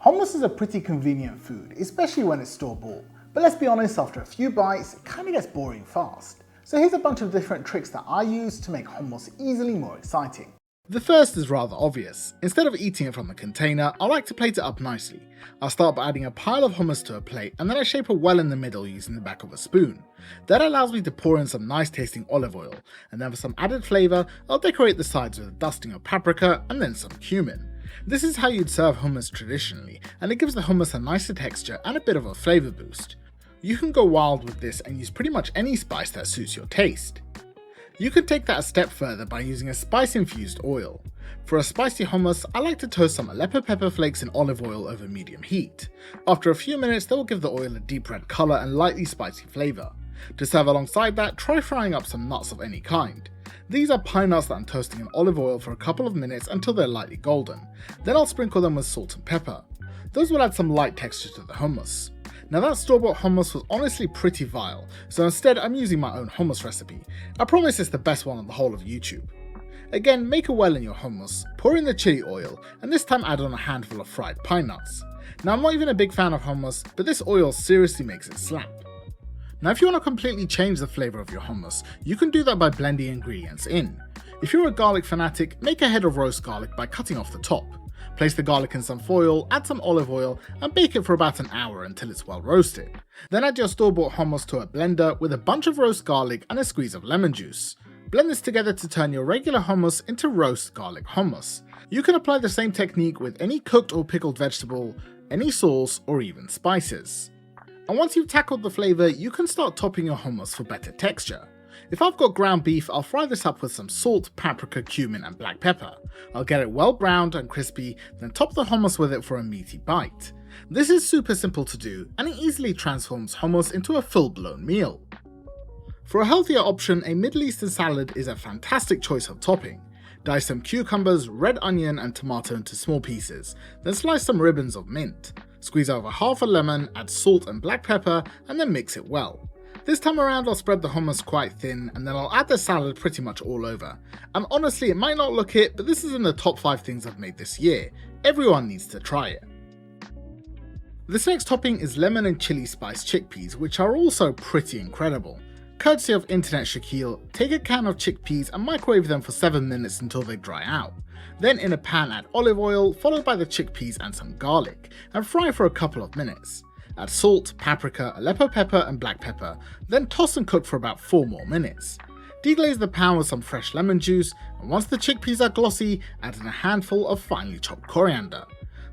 Hummus is a pretty convenient food, especially when it's store-bought. But let's be honest, after a few bites, it kinda gets boring fast. So here's a bunch of different tricks that I use to make hummus easily more exciting. The first is rather obvious. Instead of eating it from the container, I like to plate it up nicely. I'll start by adding a pile of hummus to a plate and then I shape a well in the middle using the back of a spoon. That allows me to pour in some nice tasting olive oil, and then for some added flavour, I'll decorate the sides with a dusting of paprika and then some cumin. This is how you'd serve hummus traditionally, and it gives the hummus a nicer texture and a bit of a flavour boost. You can go wild with this and use pretty much any spice that suits your taste. You can take that a step further by using a spice-infused oil. For a spicy hummus, I like to toast some Aleppo pepper flakes in olive oil over medium heat. After a few minutes, they will give the oil a deep red colour and lightly spicy flavour. To serve alongside that, try frying up some nuts of any kind. These are pine nuts that I'm toasting in olive oil for a couple of minutes until they're lightly golden. Then I'll sprinkle them with salt and pepper. Those will add some light texture to the hummus. Now that store-bought hummus was honestly pretty vile, so instead I'm using my own hummus recipe. I promise it's the best one on the whole of YouTube. Again, make a well in your hummus, pour in the chili oil, and this time add on a handful of fried pine nuts. Now I'm not even a big fan of hummus, but this oil seriously makes it slap. Now if you want to completely change the flavour of your hummus, you can do that by blending ingredients in. If you're a garlic fanatic, make a head of roast garlic by cutting off the top. Place the garlic in some foil, add some olive oil, and bake it for about an hour until it's well roasted. Then add your store-bought hummus to a blender with a bunch of roast garlic and a squeeze of lemon juice. Blend this together to turn your regular hummus into roast garlic hummus. You can apply the same technique with any cooked or pickled vegetable, any sauce, or even spices. And once you've tackled the flavour, you can start topping your hummus for better texture. If I've got ground beef, I'll fry this up with some salt, paprika, cumin and black pepper. I'll get it well browned and crispy, then top the hummus with it for a meaty bite. This is super simple to do, and it easily transforms hummus into a full-blown meal. For a healthier option, a Middle Eastern salad is a fantastic choice of topping. Dice some cucumbers, red onion and tomato into small pieces, then slice some ribbons of mint. Squeeze over half a lemon, add salt and black pepper, and then mix it well. This time around I'll spread the hummus quite thin, and then I'll add the salad pretty much all over. And honestly, it might not look it, but this is in the top 5 things I've made this year. Everyone needs to try it. This next topping is lemon and chili spice chickpeas, which are also pretty incredible. Courtesy of Internet Shaquille, take a can of chickpeas and microwave them for 7 minutes until they dry out. Then in a pan add olive oil, followed by the chickpeas and some garlic, and fry for a couple of minutes. Add salt, paprika, Aleppo pepper and black pepper, then toss and cook for about 4 more minutes. Deglaze the pan with some fresh lemon juice, and once the chickpeas are glossy, add in a handful of finely chopped coriander.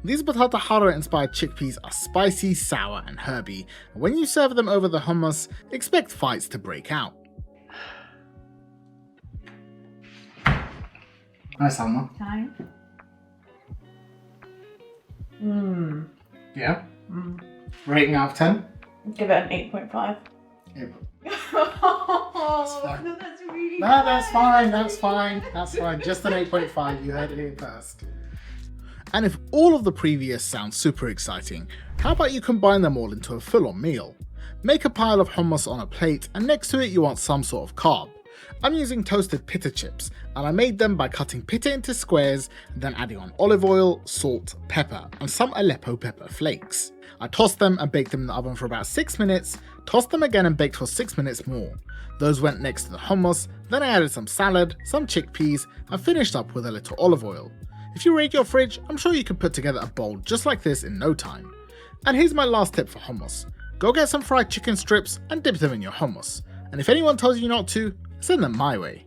These Battata Harra inspired chickpeas are spicy, sour and herby, and when you serve them over the hummus, expect fights to break out. Hi Salma. Hi. Yeah? Rating out of 10? Give it an 8.5. Oh, fine. no, that's really No, that's fine, that's fine, that's fine. Just an 8.5, you heard it here first. And if all of the previous sounds super exciting, how about you combine them all into a full-on meal? Make a pile of hummus on a plate, and next to it you want some sort of carb. I'm using toasted pita chips, and I made them by cutting pita into squares, and then adding on olive oil, salt, pepper, and some Aleppo pepper flakes. I tossed them and baked them in the oven for about 6 minutes, tossed them again and baked for 6 minutes more. Those went next to the hummus, then I added some salad, some chickpeas, and finished up with a little olive oil. If you raid your fridge, I'm sure you can put together a bowl just like this in no time. And here's my last tip for hummus. Go get some fried chicken strips and dip them in your hummus. And if anyone tells you not to, send them my way.